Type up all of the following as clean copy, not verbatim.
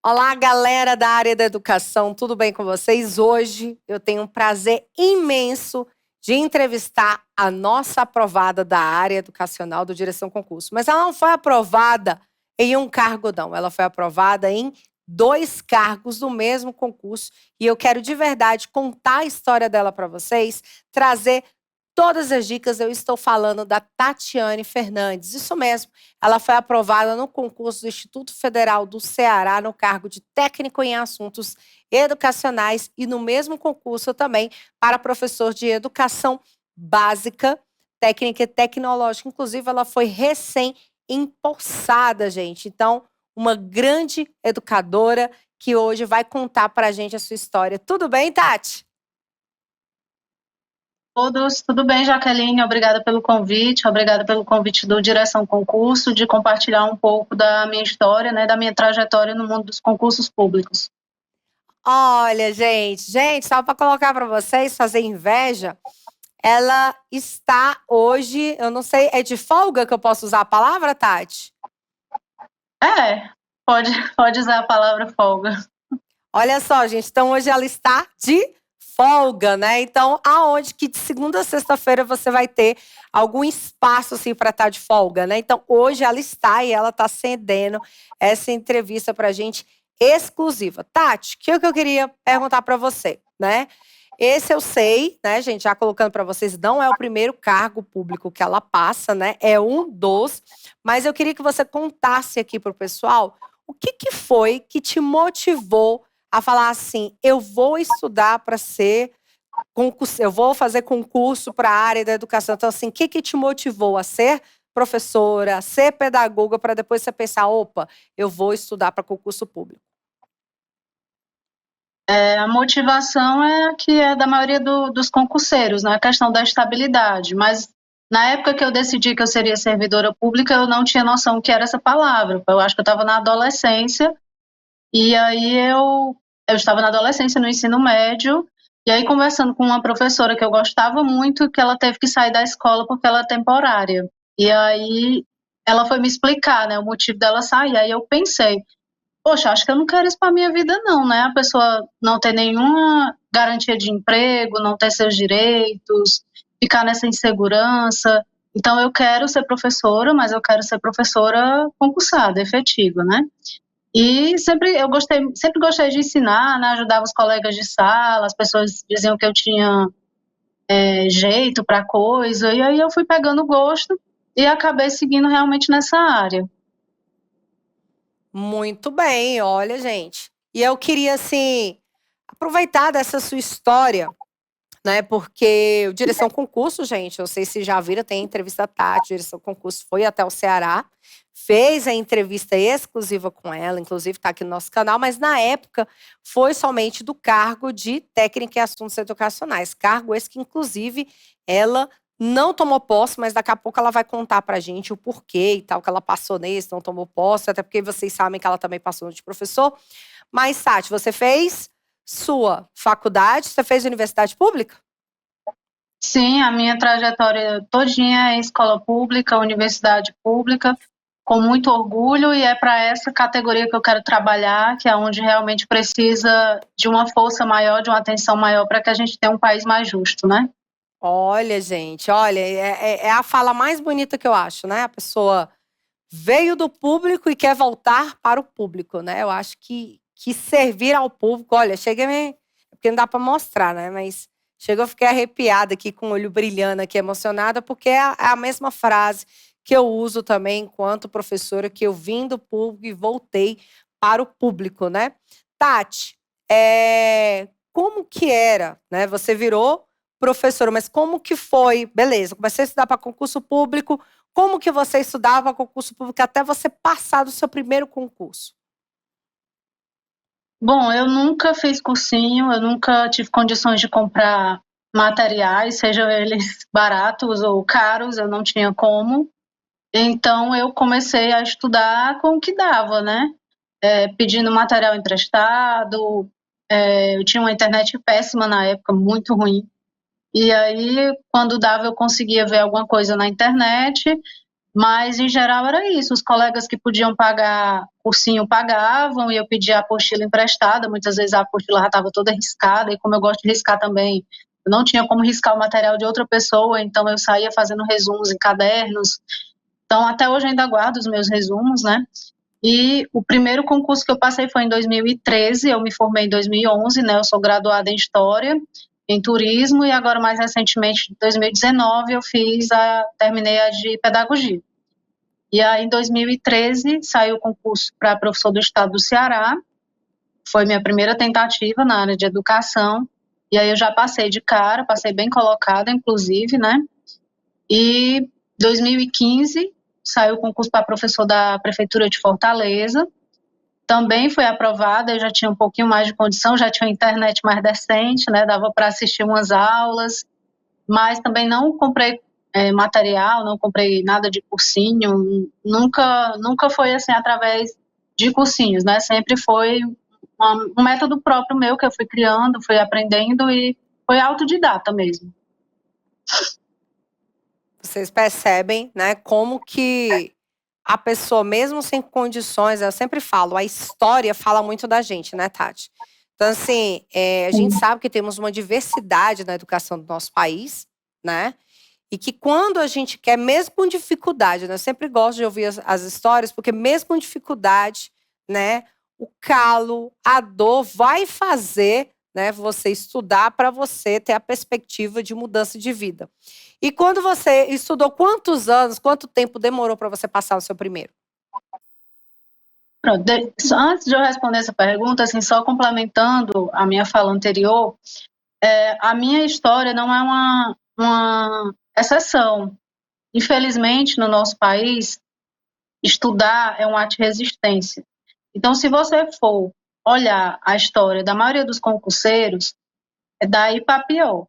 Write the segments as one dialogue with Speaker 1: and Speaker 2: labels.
Speaker 1: Olá, galera da área da educação, tudo bem com vocês? Hoje eu tenho um prazer imenso de entrevistar a nossa aprovada da área educacional do Direção Concurso. Mas ela não foi aprovada em um cargo, não. Ela foi aprovada em 2 cargos do mesmo concurso. E eu quero de verdade contar a história dela para vocês, trazer todas as dicas. Eu estou falando da Tatiane Fernandes. Isso mesmo, ela foi aprovada no concurso do Instituto Federal do Ceará no cargo de técnico em assuntos educacionais e no mesmo concurso também para professor de educação básica, técnica e tecnológica. Inclusive, ela foi recém-empossada, gente. Então, uma grande educadora que hoje vai contar para a gente a sua história. Tudo bem, Tati?
Speaker 2: Todos, tudo bem, Jaqueline? Obrigada pelo convite do Direção Concurso, de compartilhar um pouco da minha história, né, da minha trajetória no mundo dos concursos públicos.
Speaker 1: Olha, gente, só para colocar para vocês, fazer inveja, ela está hoje, eu não sei, é de folga que eu posso usar a palavra, Tati?
Speaker 2: Pode usar a palavra folga.
Speaker 1: Olha só, gente, então hoje ela está de folga, né? Então, aonde que de segunda a sexta-feira você vai ter algum espaço assim para estar de folga, né? Então, hoje ela está e ela está cedendo essa entrevista para a gente exclusiva. Tati, o que eu queria perguntar para você, né? Esse eu sei, né, gente, já colocando para vocês, não é o primeiro cargo público que ela passa, né? É um dos, mas eu queria que você contasse aqui para o pessoal o que foi que te motivou a falar assim, eu vou estudar para ser concurso, eu vou fazer concurso para a área da educação. Então, assim, o que te motivou a ser professora, a ser pedagoga, para depois você pensar, opa, eu vou estudar para concurso público?
Speaker 2: A motivação é a que é da maioria dos concurseiros, né? A questão da estabilidade, mas na época que eu decidi que eu seria servidora pública, eu não tinha noção do que era essa palavra. Eu acho que eu estava na adolescência, e aí eu estava na adolescência, no ensino médio, e aí conversando com uma professora que eu gostava muito, que ela teve que sair da escola porque ela é temporária. E aí ela foi me explicar, né, o motivo dela sair. Aí eu pensei, poxa, acho que eu não quero isso para minha vida não, né? A pessoa não ter nenhuma garantia de emprego, não ter seus direitos, ficar nessa insegurança. Então eu quero ser professora, mas eu quero ser professora concursada, efetiva, né? E sempre gostei de ensinar, né? Ajudava os colegas de sala, as pessoas diziam que eu tinha jeito para coisa, e aí eu fui pegando gosto e acabei seguindo realmente nessa área.
Speaker 1: Muito bem, olha, gente. E eu queria, assim, aproveitar dessa sua história, né? Porque o Direção Concurso, gente, eu sei se já viram, tem a entrevista da Tati, Direção Concurso foi até o Ceará, fez a entrevista exclusiva com ela, inclusive está aqui no nosso canal, mas na época foi somente do cargo de técnica em assuntos educacionais, cargo esse que inclusive ela não tomou posse, mas daqui a pouco ela vai contar pra gente o porquê e tal, que ela passou nesse, não tomou posse, até porque vocês sabem que ela também passou de professor. Mas, Tati, você fez sua faculdade, você fez universidade pública?
Speaker 2: Sim, a minha trajetória todinha é escola pública, universidade pública, com muito orgulho, e é para essa categoria que eu quero trabalhar, que é onde realmente precisa de uma força maior, de uma atenção maior, para que a gente tenha um país mais justo, né?
Speaker 1: Olha, gente, olha, é a fala mais bonita que eu acho, né? A pessoa veio do público e quer voltar para o público, né? Eu acho que servir ao público, olha, chega me... Porque não dá para mostrar, né? Mas chega, eu fiquei arrepiada aqui, com o olho brilhando aqui, emocionada, porque é a mesma frase que eu uso também enquanto professora, que eu vim do público e voltei para o público, né? Tati, como que era, né? Você virou professora, mas como que foi? Beleza, comecei a estudar para concurso público. Como que você estudava para concurso público até você passar do seu primeiro concurso?
Speaker 2: Bom, eu nunca fiz cursinho, eu nunca tive condições de comprar materiais, sejam eles baratos ou caros, eu não tinha como. Então eu comecei a estudar com o que dava, né? Pedindo material emprestado, eu tinha uma internet péssima na época, muito ruim. E aí, quando dava, eu conseguia ver alguma coisa na internet, mas em geral era isso. Os colegas que podiam pagar cursinho pagavam e eu pedia a apostila emprestada, muitas vezes a apostila já estava toda riscada, e como eu gosto de riscar também, eu não tinha como riscar o material de outra pessoa, então eu saía fazendo resumos em cadernos. Então, até hoje eu ainda guardo os meus resumos, né? E o primeiro concurso que eu passei foi em 2013, eu me formei em 2011, né? Eu sou graduada em História, em Turismo, e agora, mais recentemente, em 2019, eu terminei a de Pedagogia. E aí, em 2013, saiu o concurso para professor do Estado do Ceará, foi minha primeira tentativa na área de educação, e aí eu já passei de cara, passei bem colocada, inclusive, né? E 2015 saiu o concurso para professor da Prefeitura de Fortaleza, também foi aprovada, eu já tinha um pouquinho mais de condição, já tinha uma internet mais decente, né? Dava para assistir umas aulas, mas também não comprei material, não comprei nada de cursinho, nunca foi assim através de cursinhos, né? Sempre foi um método próprio meu que eu fui criando, fui aprendendo e foi autodidata mesmo.
Speaker 1: Vocês percebem, né, como que a pessoa, mesmo sem condições, eu sempre falo, a história fala muito da gente, né, Tati? Então, assim, a gente sabe que temos uma diversidade na educação do nosso país, né? E que quando a gente quer, mesmo com dificuldade, né? Eu sempre gosto de ouvir as histórias, porque mesmo com dificuldade, né? O calo, a dor vai fazer, né, você estudar para você ter a perspectiva de mudança de vida. E quando você estudou, quantos anos, quanto tempo demorou para você passar o seu primeiro?
Speaker 2: Pronto, antes de eu responder essa pergunta, assim, só complementando a minha fala anterior, a minha história não é uma exceção. Infelizmente, no nosso país, estudar é um ato de resistência. Então, se você for olhar a história da maioria dos concurseiros, é daí para pior.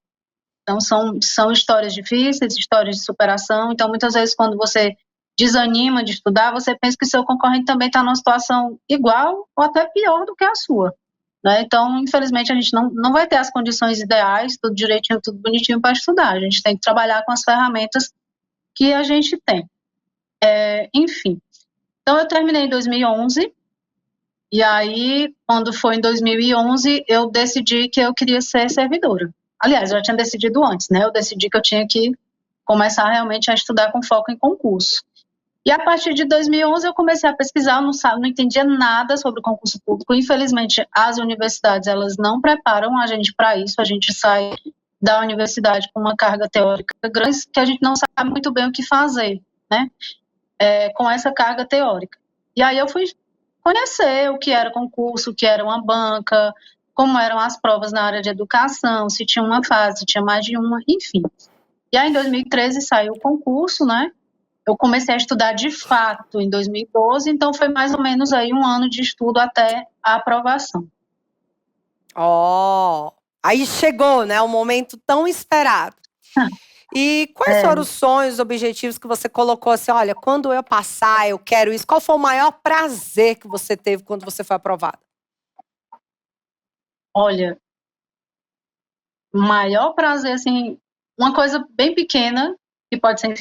Speaker 2: Então, são histórias difíceis, histórias de superação. Então, muitas vezes, quando você desanima de estudar, você pensa que seu concorrente também está numa situação igual ou até pior do que a sua. Né? Então, infelizmente, a gente não vai ter as condições ideais, tudo direitinho, tudo bonitinho para estudar. A gente tem que trabalhar com as ferramentas que a gente tem. Enfim, então eu terminei em 2011, e aí, quando foi em 2011, eu decidi que eu queria ser servidora. Aliás, eu já tinha decidido antes, né? Eu decidi que eu tinha que começar realmente a estudar com foco em concurso. E a partir de 2011 eu comecei a pesquisar, eu não entendia nada sobre o concurso público. Infelizmente, as universidades, elas não preparam a gente para isso, a gente sai da universidade com uma carga teórica grande que a gente não sabe muito bem o que fazer, né? Com essa carga teórica. E aí eu fui conhecer o que era concurso, o que era uma banca, como eram as provas na área de educação, se tinha uma fase, se tinha mais de uma, enfim. E aí em 2013 saiu o concurso, né? Eu comecei a estudar de fato em 2012, então foi mais ou menos aí um ano de estudo até a aprovação.
Speaker 1: Aí chegou, né, o momento tão esperado. E quais foram os sonhos, objetivos que você colocou assim, olha, quando eu passar, eu quero isso. Qual foi o maior prazer que você teve quando você foi aprovada?
Speaker 2: Olha, o maior prazer, assim, uma coisa bem pequena, que pode ser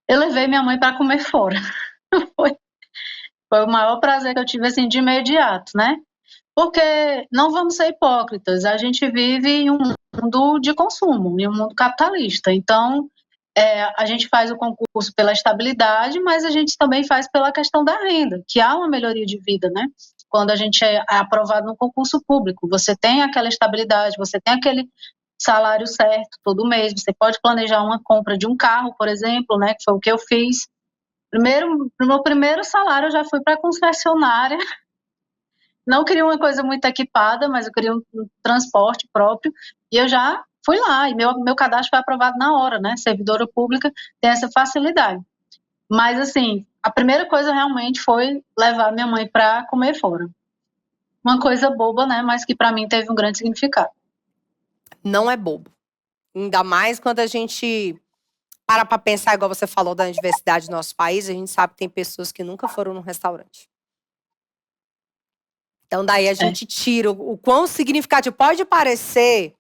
Speaker 2: eu levei minha mãe para comer fora. Foi o maior prazer que eu tive, assim, de imediato, né? Porque não vamos ser hipócritas, a gente vive em um mundo de consumo, em um mundo capitalista. Então, a gente faz o concurso pela estabilidade, mas a gente também faz pela questão da renda, que há uma melhoria de vida, né? Quando a gente é aprovado no concurso público, você tem aquela estabilidade, você tem aquele salário certo todo mês, você pode planejar uma compra de um carro, por exemplo, né? Que foi o que eu fiz. No meu primeiro salário, eu já fui para a concessionária. Não queria uma coisa muito equipada, mas eu queria um transporte próprio, e eu já fui lá, e meu cadastro foi aprovado na hora, né? Servidora pública tem essa facilidade. Mas, assim, a primeira coisa realmente foi levar minha mãe para comer fora. Uma coisa boba, né? Mas que para mim teve um grande significado.
Speaker 1: Não é bobo. Ainda mais quando a gente para pensar, igual você falou da diversidade do nosso país, a gente sabe que tem pessoas que nunca foram num restaurante. Então, daí a gente tira o quão significativo. Pode parecer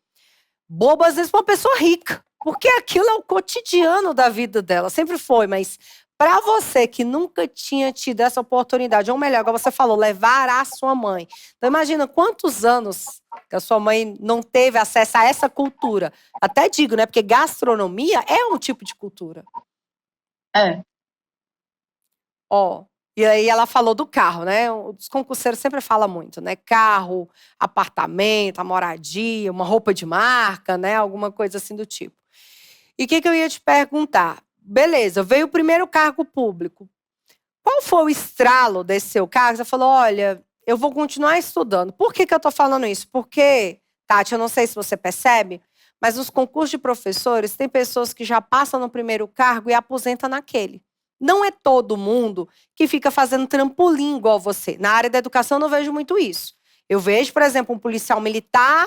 Speaker 1: bobo, às vezes, para uma pessoa rica. Porque aquilo é o cotidiano da vida dela. Sempre foi, mas Para você que nunca tinha tido essa oportunidade, ou melhor, como você falou, levar a sua mãe. Então imagina quantos anos que a sua mãe não teve acesso a essa cultura. Até digo, né? Porque gastronomia é um tipo de cultura.
Speaker 2: É.
Speaker 1: Ó, e aí ela falou do carro, né? Os concurseiros sempre falam muito, né? Carro, apartamento, a moradia, uma roupa de marca, né? Alguma coisa assim do tipo. E o que eu ia te perguntar? Beleza, veio o primeiro cargo público. Qual foi o estralo desse seu cargo? Você falou, olha, eu vou continuar estudando. Por que eu tô falando isso? Porque, Tati, eu não sei se você percebe, mas nos concursos de professores, tem pessoas que já passam no primeiro cargo e aposentam naquele. Não é todo mundo que fica fazendo trampolim igual você. Na área da educação eu não vejo muito isso. Eu vejo, por exemplo, um policial militar,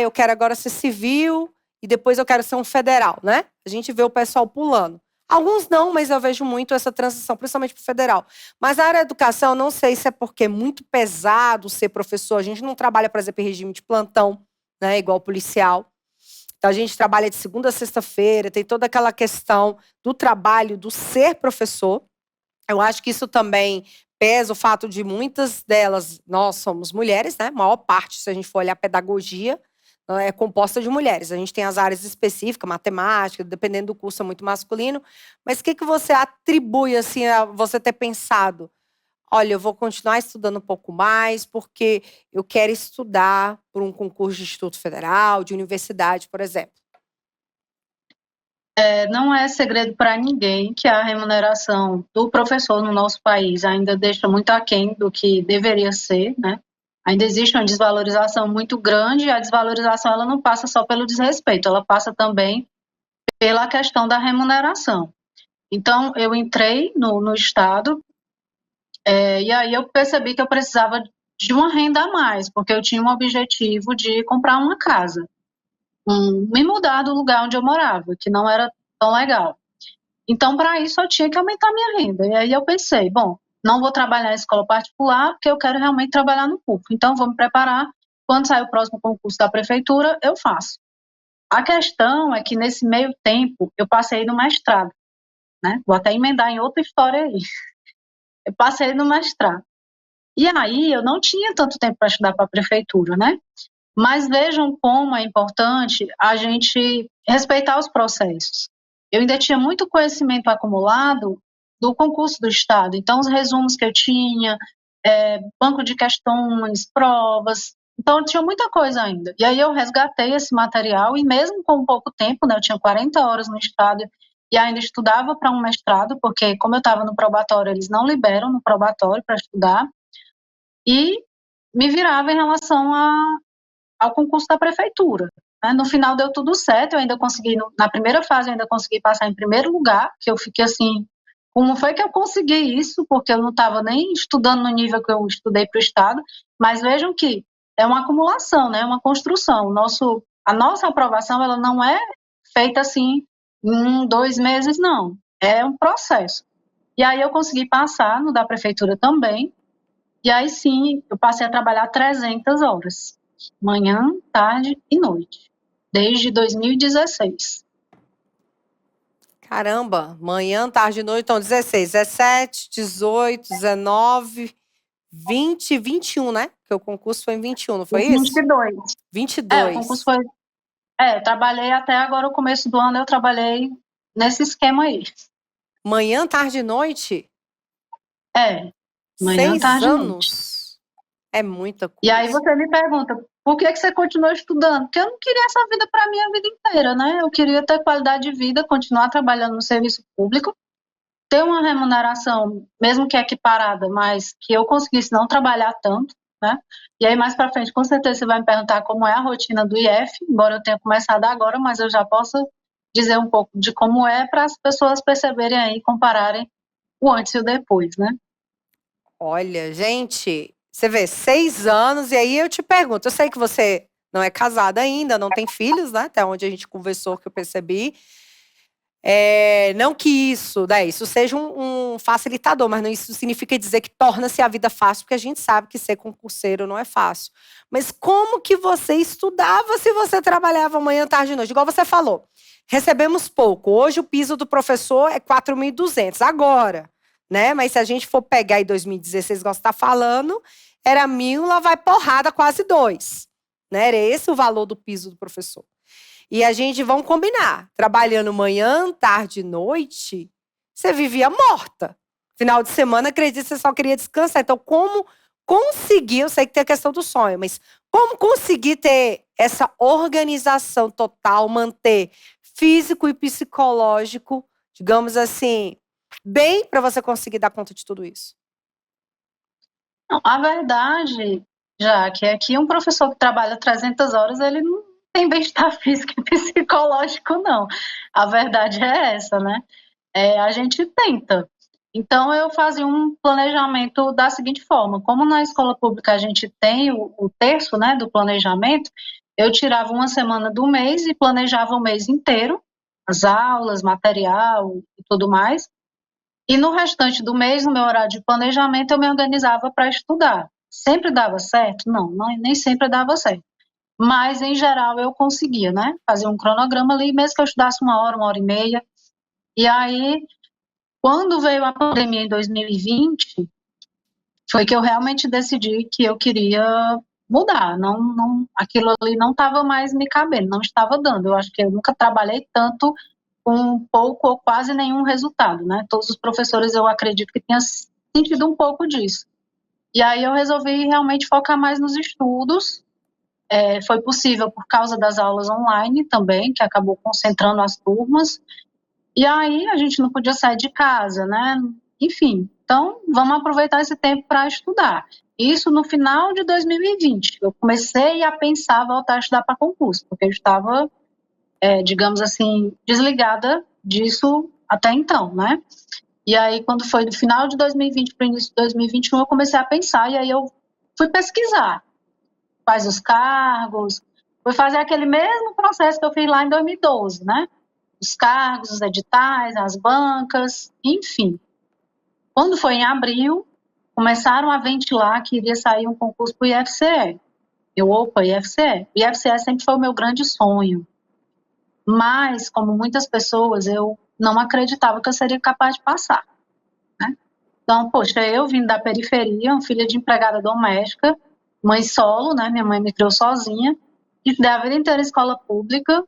Speaker 1: eu quero agora ser civil e depois eu quero ser um federal, né? A gente vê o pessoal pulando. Alguns não, mas eu vejo muito essa transição, principalmente para o federal. Mas na área da educação, eu não sei se é porque é muito pesado ser professor. A gente não trabalha, por exemplo, em regime de plantão, né, igual policial. Então, a gente trabalha de segunda a sexta-feira, tem toda aquela questão do trabalho, do ser professor. Eu acho que isso também pesa o fato de muitas delas, nós somos mulheres, né? A maior parte, se a gente for olhar a pedagogia, é composta de mulheres. A gente tem as áreas específicas, matemática, dependendo do curso, é muito masculino. Mas o que você atribui, assim, a você ter pensado? Olha, eu vou continuar estudando um pouco mais, porque eu quero estudar por um concurso de Instituto Federal, de universidade, por exemplo.
Speaker 2: Não é segredo para ninguém que a remuneração do professor no nosso país ainda deixa muito aquém do que deveria ser, né? Ainda existe uma desvalorização muito grande, e a desvalorização ela não passa só pelo desrespeito, ela passa também pela questão da remuneração. Então, eu entrei no Estado, e aí eu percebi que eu precisava de uma renda a mais, porque eu tinha um objetivo de comprar uma casa, me mudar do lugar onde eu morava, que não era tão legal. Então, para isso, eu tinha que aumentar minha renda. E aí eu pensei, bom, não vou trabalhar em escola particular, porque eu quero realmente trabalhar no público. Então, vou me preparar. Quando sair o próximo concurso da prefeitura, eu faço. A questão é que, nesse meio tempo, eu passei no mestrado, né? Vou até emendar em outra história aí. Eu passei no mestrado. E aí, eu não tinha tanto tempo para estudar para a prefeitura, né? Mas vejam como é importante a gente respeitar os processos. Eu ainda tinha muito conhecimento acumulado do concurso do Estado, então os resumos que eu tinha, banco de questões, provas, então tinha muita coisa ainda. E aí eu resgatei esse material e mesmo com pouco tempo, né, eu tinha 40 horas no Estado e ainda estudava para um mestrado, porque como eu estava no probatório, eles não liberam no probatório para estudar, e me virava em relação ao concurso da prefeitura. Né? No final deu tudo certo, eu ainda consegui, na primeira fase eu ainda consegui passar em primeiro lugar, que eu fiquei assim, como foi que eu consegui isso? Porque eu não estava nem estudando no nível que eu estudei para o Estado, mas vejam que é uma acumulação, né? Uma construção. A nossa aprovação ela não é feita assim em 2 meses, não. É um processo. E aí eu consegui passar no da prefeitura também, e aí sim eu passei a trabalhar 300 horas. Manhã, tarde e noite, desde 2016.
Speaker 1: Caramba, manhã, tarde e noite, então 16, 17, 18, 19, 20, 21, né? Porque o concurso foi em 21, não foi isso?
Speaker 2: 22.
Speaker 1: 22.
Speaker 2: O concurso foi... trabalhei até agora, o começo do ano, eu trabalhei nesse esquema aí.
Speaker 1: Manhã, tarde e noite?
Speaker 2: Manhã,
Speaker 1: 6
Speaker 2: tarde e
Speaker 1: anos?
Speaker 2: noite.
Speaker 1: É muita coisa.
Speaker 2: E aí você me pergunta, por que você continuou estudando? Porque eu não queria essa vida para a minha vida inteira, né? Eu queria ter qualidade de vida, continuar trabalhando no serviço público, ter uma remuneração, mesmo que equiparada, mas que eu conseguisse não trabalhar tanto, né? E aí mais para frente, com certeza você vai me perguntar como é a rotina do IF, embora eu tenha começado agora, mas eu já posso dizer um pouco de como é para as pessoas perceberem aí, compararem o antes e o depois, né?
Speaker 1: Olha, gente, você vê, 6 anos, e aí eu te pergunto, eu sei que você não é casada ainda, não tem filhos, né? Até onde a gente conversou, que eu percebi. Não que isso, né, isso seja um facilitador, mas não isso significa dizer que torna-se a vida fácil, porque a gente sabe que ser concurseiro não é fácil. Mas como que você estudava se você trabalhava manhã, tarde e noite? Igual você falou, recebemos pouco. Hoje o piso do professor é 4.200 agora, né? Mas se a gente for pegar em 2016, igual você está falando, era 1.000, lá vai porrada, quase 2. Né? Era esse o valor do piso do professor. E a gente, vamos combinar, trabalhando manhã, tarde e noite, você vivia morta. Final de semana, acredito que você só queria descansar. Então, como conseguir, eu sei que tem a questão do sonho, mas como conseguir ter essa organização total, manter físico e psicológico, digamos assim, bem para você conseguir dar conta de tudo isso?
Speaker 2: Não, a verdade, já que aqui um professor que trabalha 300 horas, ele não tem bem-estar físico e psicológico, não. A verdade é essa, né? A gente tenta. Então, eu fazia um planejamento da seguinte forma: como na escola pública a gente tem o terço, né, do planejamento, eu tirava uma semana do mês e planejava o mês inteiro, as aulas, material e tudo mais. E no restante do mês, no meu horário de planejamento, eu me organizava para estudar. Sempre dava certo? Não, nem sempre dava certo. Mas, em geral, eu conseguia, né? Fazer um cronograma ali, mesmo que eu estudasse 1 hora e meia. E aí, quando veio a pandemia em 2020, foi que eu realmente decidi que eu queria mudar. Aquilo ali não estava mais me cabendo, não estava dando. Eu acho que eu nunca trabalhei tanto com pouco ou quase nenhum resultado, né? Todos os professores, eu acredito que tenham sentido um pouco disso. E aí eu resolvi realmente focar mais nos estudos. Foi possível por causa das aulas online também, que acabou concentrando as turmas. E aí a gente não podia sair de casa, né? Enfim, então vamos aproveitar esse tempo para estudar. Isso no final de 2020. Eu comecei a pensar voltar a estudar para concurso, porque eu estava, digamos assim, desligada disso até então, né? E aí, quando foi do final de 2020 para o início de 2021, eu comecei a pensar, e aí eu fui pesquisar quais os cargos, fui fazer aquele mesmo processo que eu fiz lá em 2012, né? Os cargos, os editais, as bancas, enfim. Quando foi em abril, começaram a ventilar que iria sair um concurso para o IFCE. Opa, IFCE. O IFCE sempre foi o meu grande sonho. Mas, como muitas pessoas, eu não acreditava que eu seria capaz de passar, né? Então, poxa, eu vim da periferia, uma filha de empregada doméstica, mãe solo, né? Minha mãe me criou sozinha, e da vida inteira em escola pública,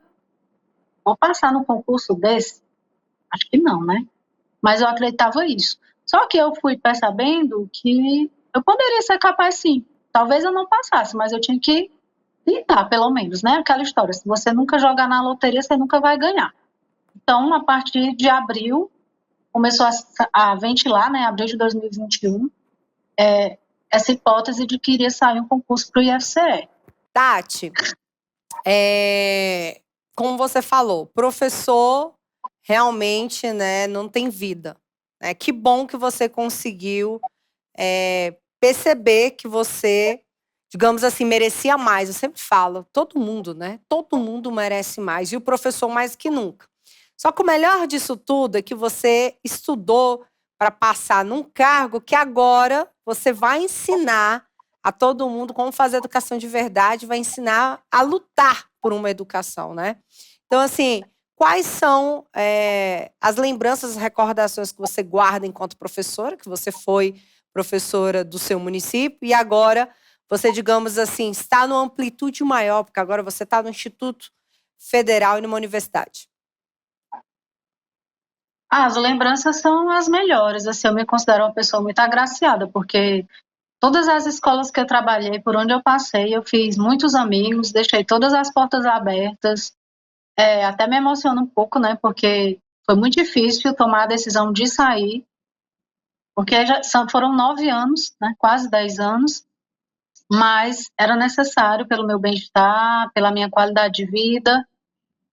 Speaker 2: vou passar num concurso desse? Acho que não, né? Mas eu acreditava isso. Só que eu fui percebendo que eu poderia ser capaz, sim. Talvez eu não passasse, mas eu tinha que tentar, pelo menos, né? Aquela história, se você nunca jogar na loteria, você nunca vai ganhar. Então, a partir de abril, começou a ventilar, né? Abril de 2021, essa hipótese de que iria sair um concurso para o IFCE.
Speaker 1: Tati, como você falou, professor realmente, né, não tem vida. Né? Que bom que você conseguiu perceber que você, digamos assim, merecia mais. Eu sempre falo, todo mundo, né? Todo mundo merece mais. E o professor mais que nunca. Só que o melhor disso tudo é que você estudou para passar num cargo que agora você vai ensinar a todo mundo como fazer educação de verdade, vai ensinar a lutar por uma educação, né? Então, assim, quais são as lembranças, as recordações que você guarda enquanto professora, que você foi professora do seu município e agora você, digamos assim, está numa amplitude maior, porque agora você está no Instituto Federal e numa universidade?
Speaker 2: As lembranças são as melhores. Assim, eu me considero uma pessoa muito agraciada, porque todas as escolas que eu trabalhei, por onde eu passei, eu fiz muitos amigos, deixei todas as portas abertas. Até me emociona um pouco, né? Porque foi muito difícil tomar a decisão de sair, porque foram 9 anos, né? Quase 10 anos, mas era necessário pelo meu bem-estar, pela minha qualidade de vida.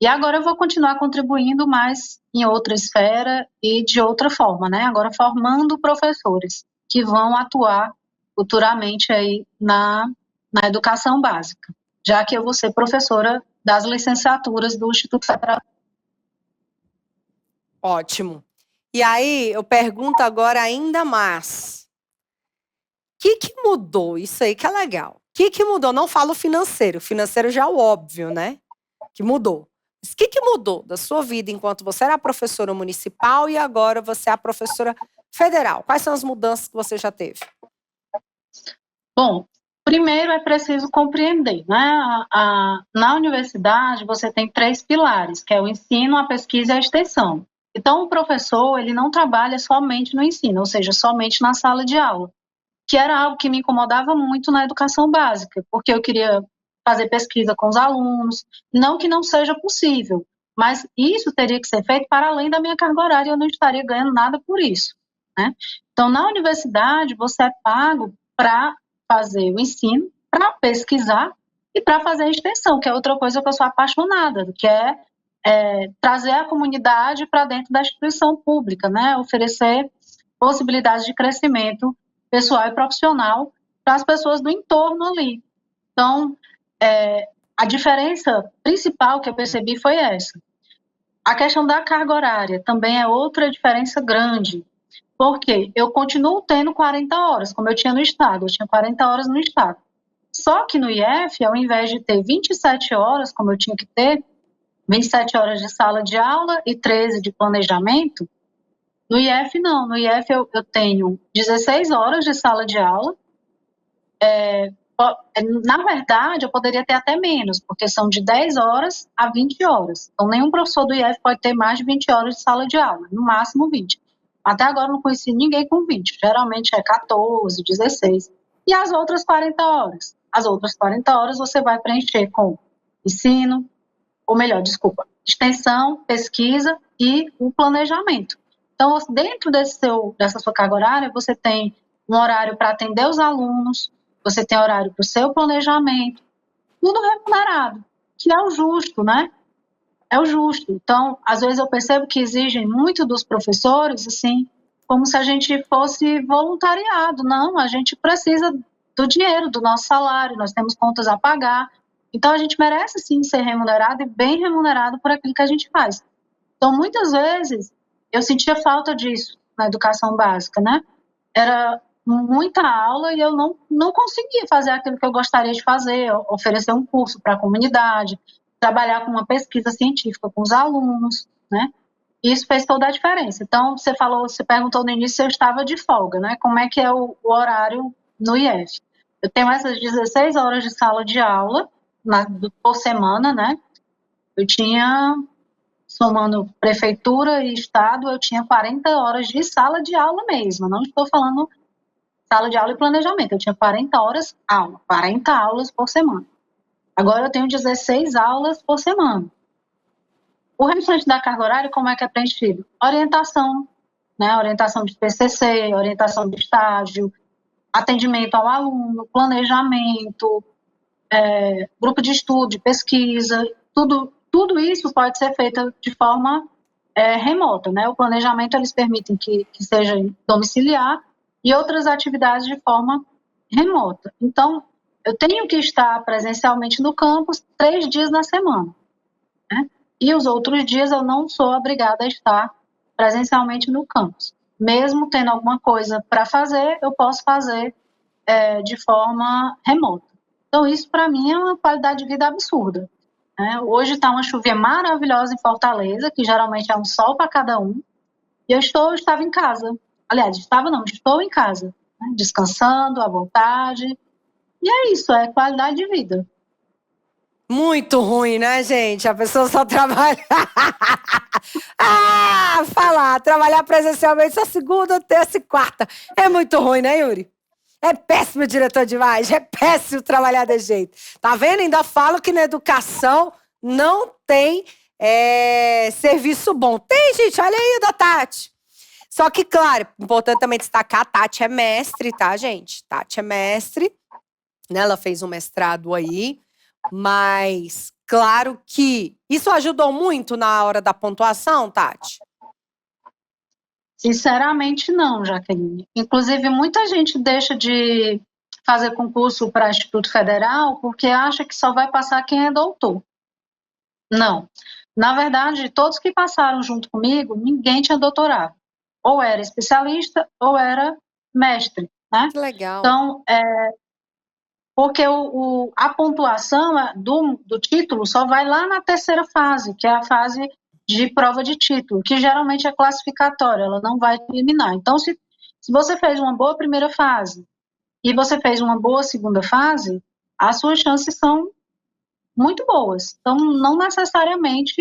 Speaker 2: E agora eu vou continuar contribuindo mais em outra esfera e de outra forma, né? Agora formando professores que vão atuar futuramente aí na educação básica, já que eu vou ser professora das licenciaturas do Instituto Federal.
Speaker 1: Ótimo. E aí, eu pergunto agora ainda mais. O que mudou? Isso aí que é legal. O que mudou? Não falo financeiro. Financeiro já é o óbvio, né? Que mudou. Mas o que mudou da sua vida enquanto você era professora municipal e agora você é a professora federal? Quais são as mudanças que você já teve?
Speaker 2: Bom, primeiro é preciso compreender, né? Na universidade você tem 3 pilares, que é o ensino, a pesquisa e a extensão. Então, o professor, ele não trabalha somente no ensino, ou seja, somente na sala de aula, que era algo que me incomodava muito na educação básica, porque eu queria fazer pesquisa com os alunos, não que não seja possível, mas isso teria que ser feito para além da minha carga horária, eu não estaria ganhando nada por isso, né? Então, na universidade, você é pago para fazer o ensino, para pesquisar e para fazer a extensão, que é outra coisa que eu sou apaixonada, que é trazer a comunidade para dentro da instituição pública, né? Oferecer possibilidades de crescimento pessoal e profissional para as pessoas do entorno ali. Então, a diferença principal que eu percebi foi essa. A questão da carga horária também é outra diferença grande, porque eu continuo tendo 40 horas, como eu tinha no Estado, eu tinha 40 horas no Estado. Só que no IF, ao invés de ter 27 horas, como eu tinha que ter, 27 horas de sala de aula e 13 de planejamento, no IF não, no IF eu tenho 16 horas de sala de aula, na verdade eu poderia ter até menos, porque são de 10 horas a 20 horas, então nenhum professor do IF pode ter mais de 20 horas de sala de aula, no máximo 20. Até agora eu não conheci ninguém com 20, geralmente é 14, 16, e as outras 40 horas? As outras 40 horas você vai preencher com ensino, ou melhor, desculpa, extensão, pesquisa e o planejamento. Então, dentro dessa sua carga horária, você tem um horário para atender os alunos, você tem horário para o seu planejamento, tudo remunerado, que é o justo, né? É o justo. Então, às vezes eu percebo que exigem muito dos professores, assim, como se a gente fosse voluntariado. Não, a gente precisa do dinheiro, do nosso salário, nós temos contas a pagar. Então, a gente merece, sim, ser remunerado e bem remunerado por aquilo que a gente faz. Então, muitas vezes, eu sentia falta disso na educação básica, né? Era muita aula e eu não conseguia fazer aquilo que eu gostaria de fazer, oferecer um curso para a comunidade, trabalhar com uma pesquisa científica com os alunos, né? Isso fez toda a diferença. Então, você perguntou no início se eu estava de folga, né? Como é que é o horário no IF? Eu tenho essas 16 horas de sala de aula por semana, né? Eu tinha, somando prefeitura e estado, eu tinha 40 horas de sala de aula mesmo. Não estou falando sala de aula e planejamento. Eu tinha 40 horas aula, 40 aulas por semana. Agora eu tenho 16 aulas por semana. O restante da carga horária, como é que é preenchido? Orientação, né? Orientação de TCC, orientação de estágio, atendimento ao aluno, planejamento, grupo de estudo, de pesquisa, tudo isso pode ser feito de forma remota, né? O planejamento, eles permitem que seja domiciliar e outras atividades de forma remota. Então, eu tenho que estar presencialmente no campus 3 dias na semana, né? E os outros dias eu não sou obrigada a estar presencialmente no campus. Mesmo tendo alguma coisa para fazer, eu posso fazer de forma remota. Então, isso para mim é uma qualidade de vida absurda, né? Hoje está uma chuvinha maravilhosa em Fortaleza, que geralmente é um sol para cada um, e eu estava em casa. Aliás, estou em casa, né? Descansando, à vontade. E é isso, é qualidade de vida.
Speaker 1: Muito ruim, né, gente? A pessoa só trabalha. Trabalhar presencialmente só segunda, terça e quarta. É muito ruim, né, Yuri? É péssimo diretor de imagem, é péssimo trabalhar desse jeito. Tá vendo? Ainda falo que na educação não tem serviço bom. Tem, gente, olha aí da Tati. Só que, claro, importante também destacar, a Tati é mestre, tá, gente? Tati é mestre, né? Ela fez um mestrado aí, mas claro que isso ajudou muito na hora da pontuação, Tati?
Speaker 2: Sinceramente, não, Jaqueline. Inclusive, muita gente deixa de fazer concurso para Instituto Federal porque acha que só vai passar quem é doutor. Não. Na verdade, todos que passaram junto comigo, ninguém tinha doutorado. Ou era especialista ou era mestre, né?
Speaker 1: Que legal.
Speaker 2: Então, porque a pontuação do título só vai lá na terceira fase, que é a fase de prova de título, que geralmente é classificatória, ela não vai eliminar. Então, se você fez uma boa primeira fase e você fez uma boa segunda fase, as suas chances são muito boas. Então, não necessariamente,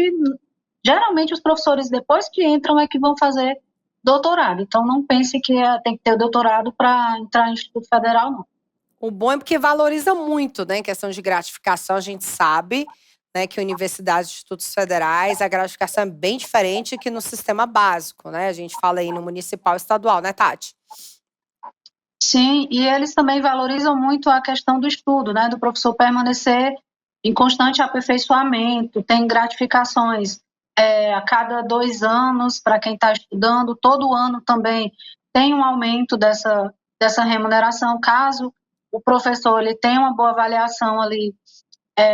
Speaker 2: geralmente os professores depois que entram é que vão fazer doutorado. Então, não pense que tem que ter doutorado para entrar em Instituto Federal, não.
Speaker 1: O bom é porque valoriza muito, né, em questão de gratificação, a gente sabe, né, que universidades e institutos federais, a gratificação é bem diferente que no sistema básico, né? A gente fala aí no municipal e estadual, né, Tati?
Speaker 2: Sim, e eles também valorizam muito a questão do estudo, né, do professor permanecer em constante aperfeiçoamento, tem gratificações a cada 2 anos para quem está estudando, todo ano também tem um aumento dessa remuneração, caso o professor ele tenha uma boa avaliação ali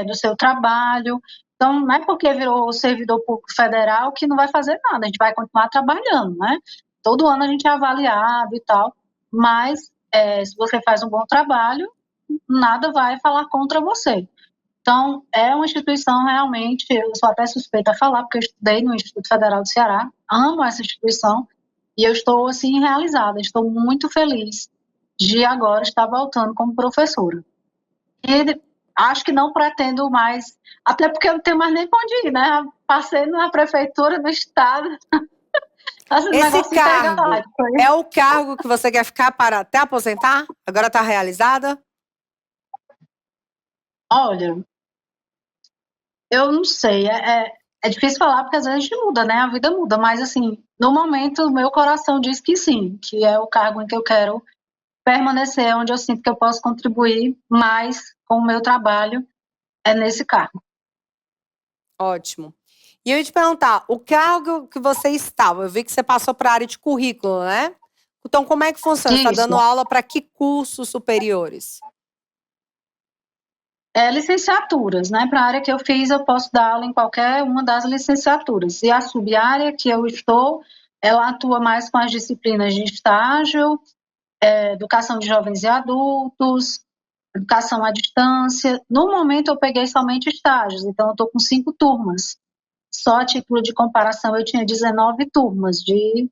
Speaker 2: do seu trabalho. Então, não é porque virou servidor público federal que não vai fazer nada, a gente vai continuar trabalhando, né? Todo ano a gente é avaliado e tal, mas se você faz um bom trabalho, nada vai falar contra você. Então, é uma instituição realmente, eu sou até suspeita a falar, porque eu estudei no Instituto Federal do Ceará, amo essa instituição, e eu estou, assim, realizada, estou muito feliz de agora estar voltando como professora. E acho que não pretendo mais, até porque eu não tenho mais nem pra onde ir, né? Passei na prefeitura, no estado.
Speaker 1: Esse cargo é o cargo que você quer ficar para até aposentar? Agora está realizada?
Speaker 2: Olha, eu não sei, é difícil falar porque às vezes a gente muda, né? A vida muda, mas assim, no momento o meu coração diz que sim, que é o cargo em que eu quero permanecer, onde eu sinto que eu posso contribuir mais com o meu trabalho, é nesse cargo.
Speaker 1: Ótimo. E eu ia te perguntar, o cargo que você estava, eu vi que você passou para a área de currículo, né? Então, como é que funciona? Você está dando aula para que cursos superiores?
Speaker 2: Licenciaturas, né? Para a área que eu fiz, eu posso dar aula em qualquer uma das licenciaturas. E a sub-área que eu estou, ela atua mais com as disciplinas de estágio, educação de jovens e adultos, educação à distância. No momento, eu peguei somente estágios, então eu estou com 5 turmas. Só a título de comparação, eu tinha 19 turmas de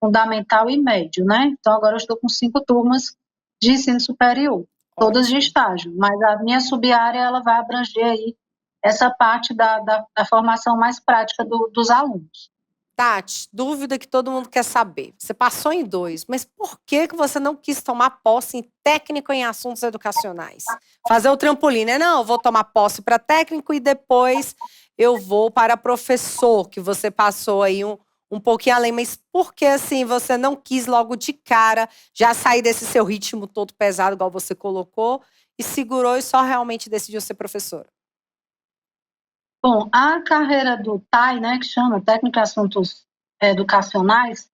Speaker 2: fundamental e médio, né? Então, agora eu estou com 5 turmas de ensino superior, todas de estágio, mas a minha sub-área, ela vai abranger aí essa parte da formação mais prática dos alunos.
Speaker 1: Tati, dúvida que todo mundo quer saber. Você passou em 2, mas por que você não quis tomar posse em técnico em assuntos educacionais? Fazer o trampolim, né? Não, eu vou tomar posse para técnico e depois eu vou para professor, que você passou aí um pouquinho além. Mas por que assim você não quis logo de cara já sair desse seu ritmo todo pesado, igual você colocou, e segurou e só realmente decidiu ser professora?
Speaker 2: Bom, a carreira do TAI, né, que chama Técnico em Assuntos Educacionais,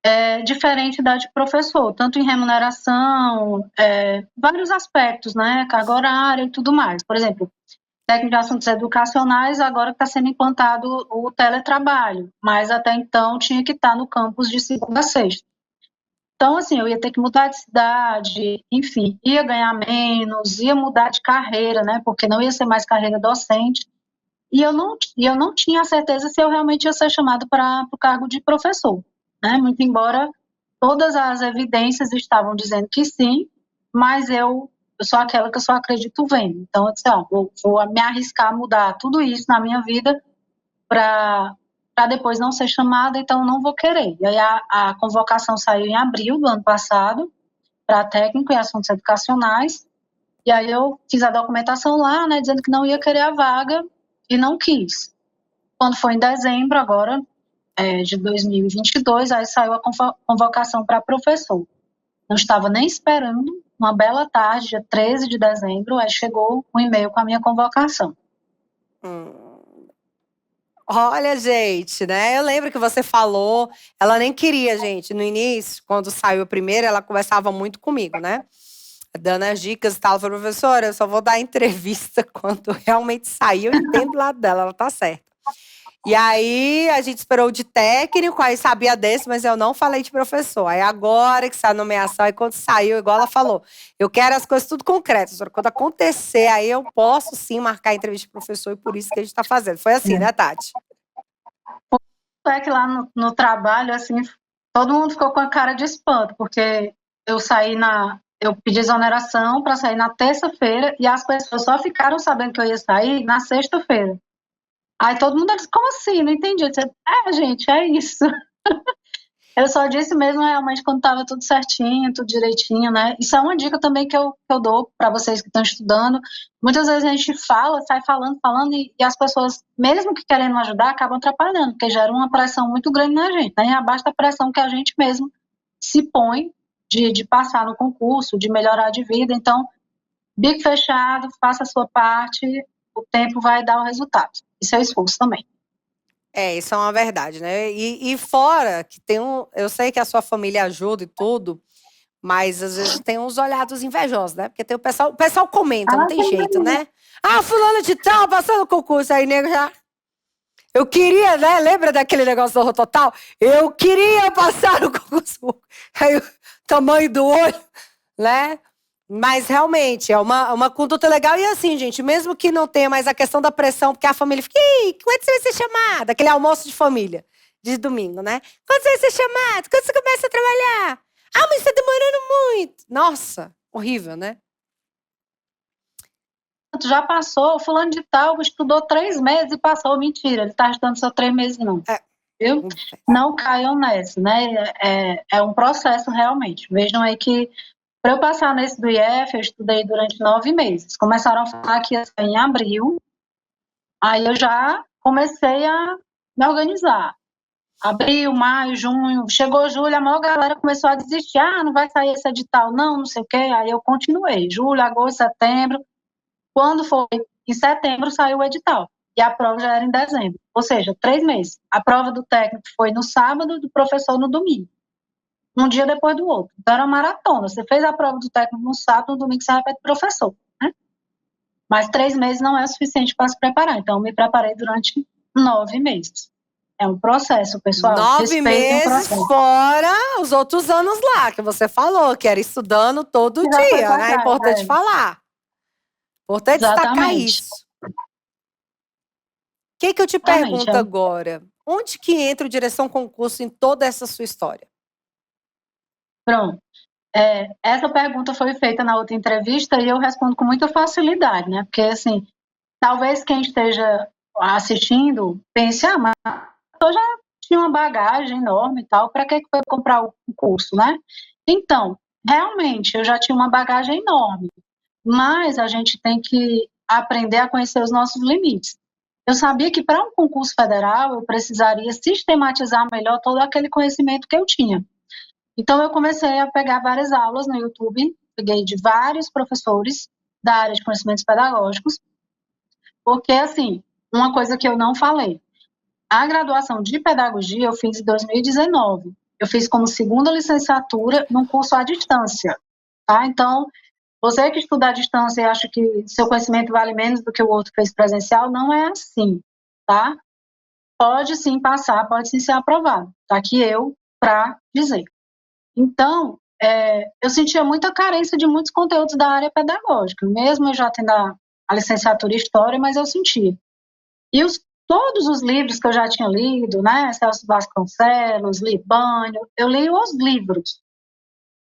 Speaker 2: é diferente da de professor, tanto em remuneração, vários aspectos, né, carga horária e tudo mais. Por exemplo, técnico de assuntos educacionais, agora está sendo implantado o teletrabalho, mas até então tinha que estar no campus de segunda a sexta. Então, assim, eu ia ter que mudar de cidade, enfim, ia ganhar menos, ia mudar de carreira, né, porque não ia ser mais carreira docente, e eu não tinha certeza se eu realmente ia ser chamada para o cargo de professor, né, muito embora todas as evidências estavam dizendo que sim, mas eu sou aquela que eu só acredito vendo. Então, eu disse, vou me arriscar a mudar tudo isso na minha vida para depois não ser chamada, então não vou querer. E aí a convocação saiu em abril do ano passado para técnico em assuntos educacionais, e aí eu fiz a documentação lá, né, dizendo que não ia querer a vaga e não quis. Quando foi em dezembro agora, de 2022, aí saiu a convocação para professor. Não estava nem esperando, uma bela tarde, dia 13 de dezembro, aí chegou um e-mail com a minha convocação.
Speaker 1: Olha, gente, né? Eu lembro que você falou, ela nem queria, gente. No início, quando saiu a primeira, ela conversava muito comigo, né? Dando as dicas e tal. Eu falei, professora, eu só vou dar entrevista quando realmente sair. Eu entendo do lado dela, ela tá certa. E aí, a gente esperou de técnico, aí sabia desse, mas eu não falei de professor. Aí agora que saiu a nomeação, aí quando saiu, igual ela falou, eu quero as coisas tudo concretas. Quando acontecer, aí eu posso sim marcar a entrevista de professor e por isso que a gente está fazendo. Foi assim, né, Tati?
Speaker 2: É que lá no trabalho, assim, todo mundo ficou com a cara de espanto, porque eu pedi exoneração para sair na terça-feira e as pessoas só ficaram sabendo que eu ia sair na sexta-feira. Aí todo mundo disse, como assim? Não entendi. Eu disse, gente, é isso. Eu só disse mesmo realmente quando estava tudo certinho, tudo direitinho, né? Isso é uma dica também que eu dou para vocês que estão estudando. Muitas vezes a gente fala, sai falando, e as pessoas, mesmo que querendo ajudar, acabam atrapalhando, porque gera uma pressão muito grande na gente, né? E abaixo da pressão que a gente mesmo se põe de passar no concurso, de melhorar de vida. Então, bico fechado, faça a sua parte, o tempo vai dar o resultado. E seu esforço também.
Speaker 1: Isso é uma verdade, né? E fora que tem eu sei que a sua família ajuda e tudo, mas às vezes tem uns olhados invejosos, né? Porque tem o pessoal comenta, não tem jeito, né? Fulano de tal, passou no concurso, aí nego já... Eu queria, né? Lembra daquele negócio do Rototal? Eu queria passar no concurso. Aí o tamanho do olho, né? Mas realmente é uma conduta legal. E assim, gente, mesmo que não tenha mais a questão da pressão, porque a família fica, quando você vai ser chamada? Aquele almoço de família de domingo, né? Quando você vai ser chamado? Quando você começa a trabalhar? Mas está demorando muito. Nossa, horrível, né?
Speaker 2: Já passou, fulano de tal estudou 3 meses e passou. Mentira, ele está estudando só 3 meses, não. Viu? Não caiam nessa, né? É um processo realmente. Vejam aí que para eu passar nesse do IF, eu estudei durante 9 meses. Começaram a falar que ia sair em abril, aí eu já comecei a me organizar. Abril, maio, junho, chegou julho, a maior galera começou a desistir. Não vai sair esse edital, não sei o quê. Aí eu continuei. Julho, agosto, setembro. Quando foi em setembro, saiu o edital. E a prova já era em dezembro. Ou seja, 3 meses. A prova do técnico foi no sábado, do professor no domingo. Um dia depois do outro. Então era uma maratona. Você fez a prova do técnico no sábado, no domingo você repete professor. Né? Mas 3 meses não é o suficiente para se preparar. Então eu me preparei durante 9 meses. É um processo, pessoal.
Speaker 1: 9 meses fora os outros anos lá, que você falou, que era estudando todo dia, né? É importante falar. Importante destacar isso. O que eu te pergunto agora? Onde que entra o Direção Concurso em toda essa sua história?
Speaker 2: Pronto. Essa pergunta foi feita na outra entrevista e eu respondo com muita facilidade, né? Porque, assim, talvez quem esteja assistindo pense, mas eu já tinha uma bagagem enorme e tal, para que foi comprar o curso, né? Então, realmente, eu já tinha uma bagagem enorme, mas a gente tem que aprender a conhecer os nossos limites. Eu sabia que para um concurso federal eu precisaria sistematizar melhor todo aquele conhecimento que eu tinha. Então, eu comecei a pegar várias aulas no YouTube, peguei de vários professores da área de conhecimentos pedagógicos, porque, assim, uma coisa que eu não falei, a graduação de pedagogia eu fiz em 2019. Eu fiz como segunda licenciatura num curso à distância, tá? Então, você que estuda à distância e acha que seu conhecimento vale menos do que o outro que fez presencial, não é assim, tá? Pode sim passar, pode sim ser aprovado. Tá aqui eu para dizer. Então, eu sentia muita carência de muitos conteúdos da área pedagógica, mesmo eu já tendo a licenciatura em História, mas eu sentia. E todos os livros que eu já tinha lido, né, Celso Vasconcelos, Libânio, eu li os livros.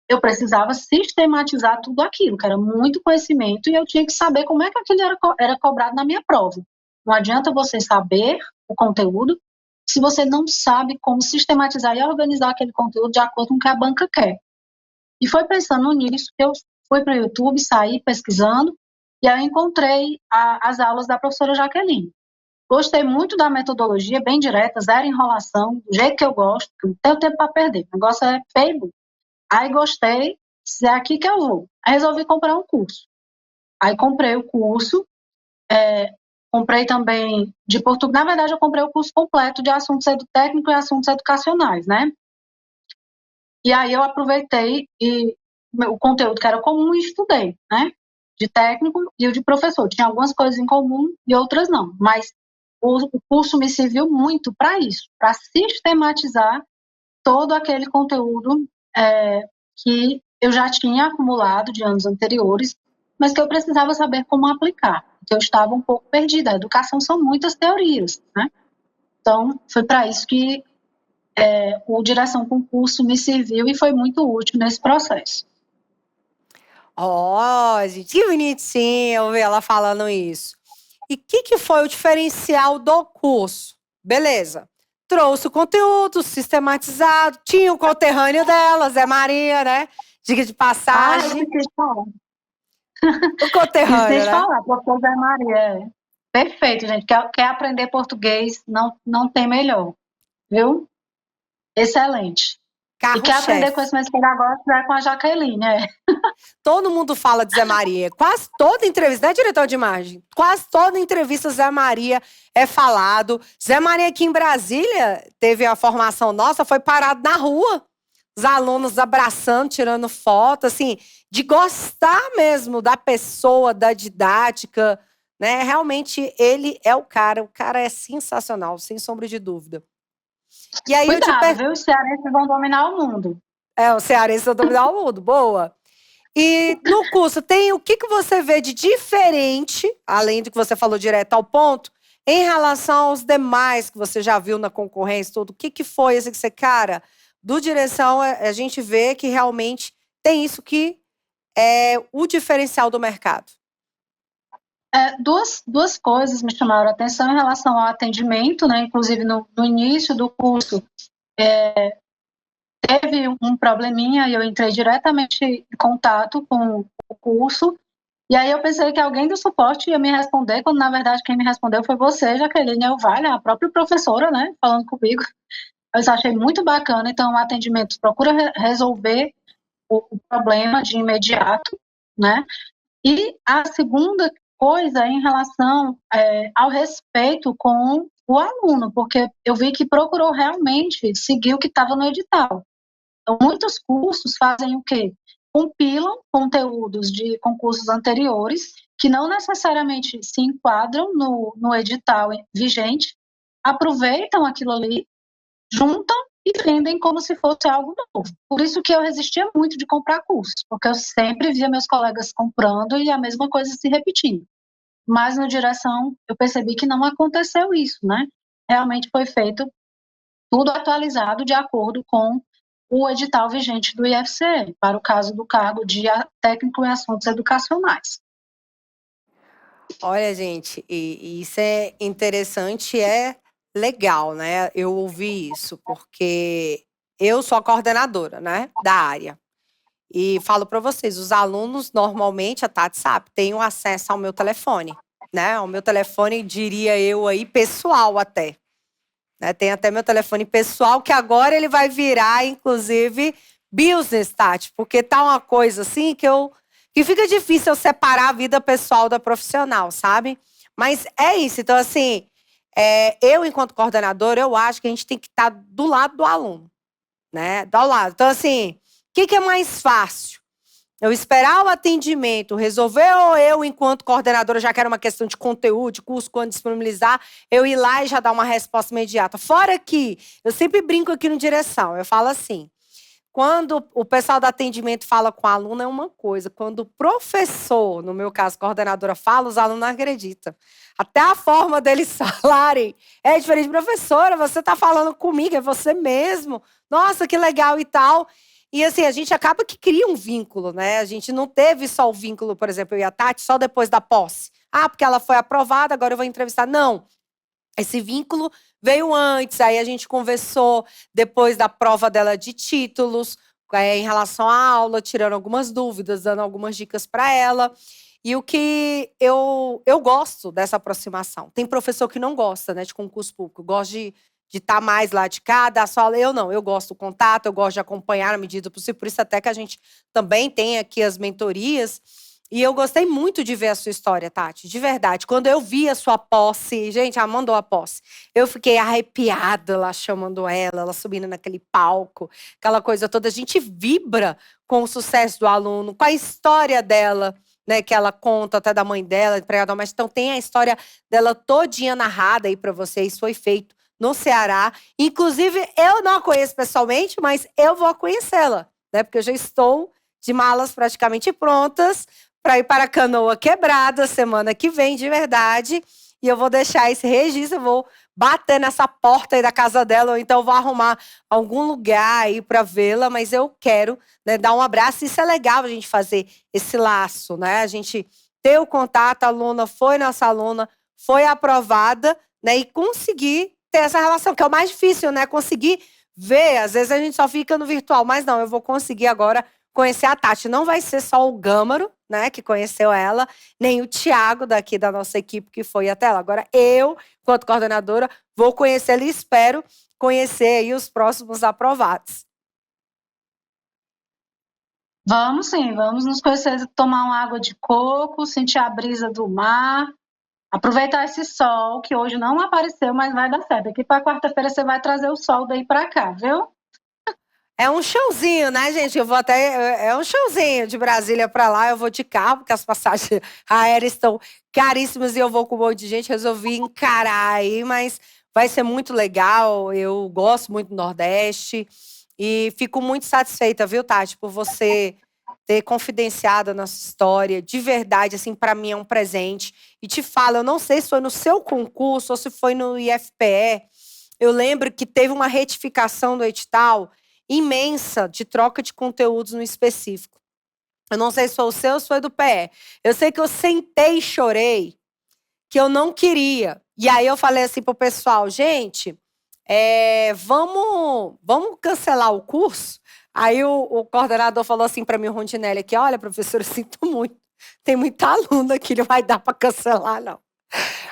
Speaker 2: Eu precisava sistematizar tudo aquilo, que era muito conhecimento, e eu tinha que saber como é que aquilo era cobrado na minha prova. Não adianta você saber o conteúdo se você não sabe como sistematizar e organizar aquele conteúdo de acordo com o que a banca quer. E foi pensando nisso que eu fui para o YouTube, saí pesquisando, e aí encontrei as aulas da professora Jaqueline. Gostei muito da metodologia, bem direta, zero enrolação, do jeito que eu gosto, que não tenho tempo para perder. O negócio é paybook. Aí gostei, é aqui que eu vou. Aí resolvi comprar um curso. Aí comprei o curso, comprei também de português. Na verdade, eu comprei o curso completo de assuntos técnicos e assuntos educacionais, né? E aí eu aproveitei e o conteúdo que era comum e estudei, né? De técnico e o de professor. Tinha algumas coisas em comum e outras não. Mas o curso me serviu muito para isso, para sistematizar todo aquele conteúdo que eu já tinha acumulado de anos anteriores, mas que eu precisava saber como aplicar, porque eu estava um pouco perdida. A educação são muitas teorias, né? Então, foi para isso que o Direção com Curso me serviu e foi muito útil nesse processo.
Speaker 1: Ó, gente, que bonitinho ouvir ela falando isso. E o que foi o diferencial do curso? Beleza. Trouxe o conteúdo sistematizado, tinha o conterrâneo dela, Zé Maria, né? Diga de
Speaker 2: Eu
Speaker 1: passagem.
Speaker 2: esqueci de falar.
Speaker 1: O conterrâneo,
Speaker 2: Esqueci de
Speaker 1: né?
Speaker 2: falar, professor Zé Maria. Perfeito, gente. Quer aprender português, não tem melhor, viu? Excelente. E quer aprender com
Speaker 1: Carro-chefe.
Speaker 2: esse mês pedagógico, vai com a Jaqueline,
Speaker 1: Todo mundo fala de Zé Maria. Quase toda entrevista, né, diretor de imagem? Quase toda entrevista Zé Maria é falado. Zé Maria aqui em Brasília teve a formação nossa, foi parado na rua. Os alunos abraçando, tirando foto, assim, de gostar mesmo da pessoa, da didática, né? Realmente ele é o cara é sensacional, sem sombra de dúvida. E aí eu te
Speaker 2: Cuidado,
Speaker 1: pergunto,
Speaker 2: viu? Os cearenses vão dominar o mundo.
Speaker 1: o cearense vai dominar o mundo, boa. E no curso, tem o que você vê de diferente, além do que você falou direto ao ponto, em relação aos demais que você já viu na concorrência, tudo? O que foi esse que você, cara, do direção, a gente vê que realmente tem isso que é o diferencial do mercado.
Speaker 2: Duas coisas me chamaram a atenção em relação ao atendimento, né? Inclusive, no início do curso, teve um probleminha e eu entrei diretamente em contato com o curso. E aí eu pensei que alguém do suporte ia me responder, quando na verdade quem me respondeu foi você, Jaqueline Elvalha, a própria professora, né, falando comigo. Eu achei muito bacana, então o atendimento procura resolver o problema de imediato, né? E a segunda coisa é em relação ao respeito com o aluno, porque eu vi que procurou realmente seguir o que estava no edital. Então, muitos cursos fazem o quê? Compilam conteúdos de concursos anteriores que não necessariamente se enquadram no edital vigente, aproveitam aquilo ali, juntam e vendem como se fosse algo novo. Por isso que eu resistia muito de comprar cursos, porque eu sempre via meus colegas comprando e a mesma coisa se repetindo. Mas no Direção eu percebi que não aconteceu isso, né? Realmente foi feito tudo atualizado de acordo com o edital vigente do IFCE, para o caso do cargo de técnico em assuntos educacionais.
Speaker 1: Olha, gente, e isso é interessante, é legal, né? Eu ouvi isso, porque eu sou a coordenadora, né, da área. E falo para vocês, os alunos normalmente, a Tati sabe, têm o acesso ao meu telefone, né? Ao meu telefone, diria eu aí, pessoal até. Né? Tem até meu telefone pessoal, que agora ele vai virar, inclusive, business, Tati, porque tá uma coisa assim que fica difícil eu separar a vida pessoal da profissional, sabe? Mas é isso. Então, assim, eu, enquanto coordenadora, eu acho que a gente tem que estar do lado do aluno, né? Do lado. Então, assim, o que é mais fácil? Eu esperar o atendimento, resolver, ou eu, enquanto coordenadora, já que era uma questão de conteúdo, de curso, quando disponibilizar, eu ir lá e já dar uma resposta imediata. Fora que, eu sempre brinco aqui no Direção, eu falo assim, quando o pessoal do atendimento fala com o aluno é uma coisa, quando o professor, no meu caso, coordenadora, fala, os alunos não acreditam. Até a forma deles falarem é diferente. Professora, você está falando comigo, é você mesmo. Nossa, que legal e tal. E assim, a gente acaba que cria um vínculo, né? A gente não teve só o vínculo, por exemplo, eu e a Tati, só depois da posse. Ah, porque ela foi aprovada, agora eu vou entrevistar. Não. Esse vínculo veio antes, aí a gente conversou depois da prova dela de títulos, em relação à aula, tirando algumas dúvidas, dando algumas dicas para ela. E o que eu gosto dessa aproximação. Tem professor que não gosta, né, de concurso público, gosta de estar mais lá de cá, dar sua aula. Eu não, eu gosto do contato, eu gosto de acompanhar na medida do possível. Por isso até que a gente também tem aqui as mentorias. E eu gostei muito de ver a sua história, Tati, de verdade. Quando eu vi a sua posse, gente, ela mandou a posse. Eu fiquei arrepiada lá chamando ela subindo naquele palco, aquela coisa toda. A gente vibra com o sucesso do aluno, com a história dela, né, que ela conta até da mãe dela, empregada doméstica. Então tem a história dela todinha narrada aí para vocês, foi feito no Ceará. Inclusive, eu não a conheço pessoalmente, mas eu vou conhecê-la, né? Porque eu já estou de malas praticamente prontas para ir para a Canoa Quebrada semana que vem, de verdade. E eu vou deixar esse registro, eu vou bater nessa porta aí da casa dela, ou então vou arrumar algum lugar aí para vê-la, mas eu quero, né, dar um abraço. Isso é legal a gente fazer esse laço, né? A gente ter o contato, a aluna foi nossa aluna, foi aprovada, né? E conseguir ter essa relação, que é o mais difícil, né? Conseguir ver. Às vezes a gente só fica no virtual, mas não, eu vou conseguir agora conhecer a Tati. Não vai ser só o Gâmaro, né, que conheceu ela, nem o Tiago daqui da nossa equipe que foi até ela. Agora eu, enquanto coordenadora, vou conhecer ela e espero conhecer aí os próximos aprovados.
Speaker 2: Vamos sim, vamos nos conhecer, tomar uma água de coco, sentir a brisa do mar, aproveitar esse sol que hoje não apareceu, mas vai dar certo. Aqui para quarta-feira você vai trazer o sol daí para cá, viu?
Speaker 1: É um showzinho, né, gente? Eu vou até. É um showzinho de Brasília para lá. Eu vou de carro, porque as passagens aéreas estão caríssimas e eu vou com um monte de gente. Resolvi encarar aí, mas vai ser muito legal. Eu gosto muito do Nordeste e fico muito satisfeita, viu, Tati, por você ter confidenciado a nossa história. De verdade, assim, para mim é um presente. E te falo, eu não sei se foi no seu concurso ou se foi no IFPE. Eu lembro que teve uma retificação do edital imensa de troca de conteúdos no específico. Eu não sei se foi o seu ou se foi do PE. Eu sei que eu sentei e chorei, que eu não queria. E aí eu falei assim pro pessoal, gente, vamos cancelar o curso? Aí o coordenador falou assim para mim, o Rondinelli, aqui, olha, professora, eu sinto muito. Tem muita aluna que não vai dar para cancelar, não.